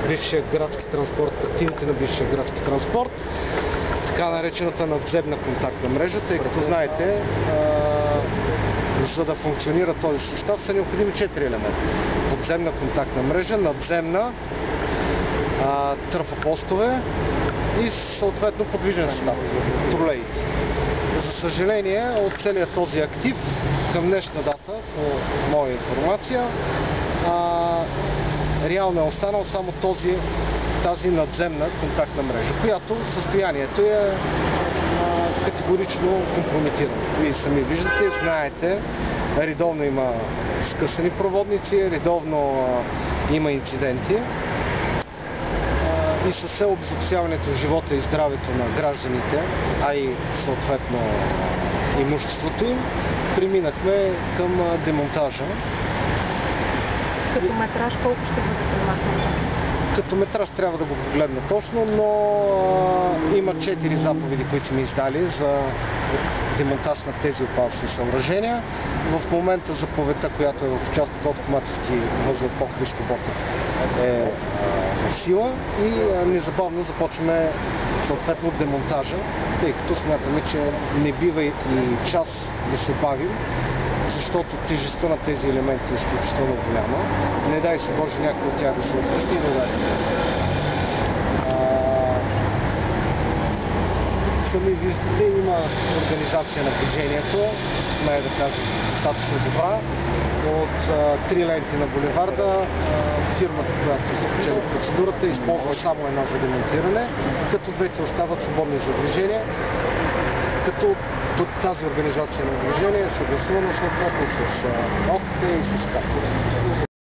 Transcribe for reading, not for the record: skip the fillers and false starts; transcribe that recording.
бившия градски транспорт, активите на бившия градски транспорт, така наречената надземна контактна мрежа, тъй като знаете, за да функционира този състав са необходими 4 елемента. Подземна контактна мрежа, надземна, трафопостове и съответно подвижен състав, тролеите. За съжаление, от целият този актив към днешна дата, по моя информация, реално е останал само тази надземна контактна мрежа, която състоянието е категорично компрометирано. Вие сами виждате, знаете, редовно има скъсани проводници, редовно има инциденти. И с цел обезопасяването на живота и здравето на гражданите, а и съответно имуществото им, преминахме към демонтажа. Като метраж колко ще бъде премахнато? Като метраж трябва да го погледна точно, но има 4 заповеди, които сме издали за демонтаж на тези опасни съоръжения. В момента заповедта, която е в участъка от Коматевски възел по Христо Ботев, е в сила и незабавно започваме съответно демонтажа, тъй като смятаме, че не бива и час да се бавим, защото тежестта на тези елементи е изключително голяма. Не дай се Боже някой от тях да се откъсти и да удари. Сами виждате, има организация на движението, смея да кажа, достатъчно добра. От 3 ленти на булеварда фирмата, която започва процедурата, използва само една за демонтиране, като двете остават свободни за движение, като тази организация на движение е съгласувана съответно с ОКТ и с КАП.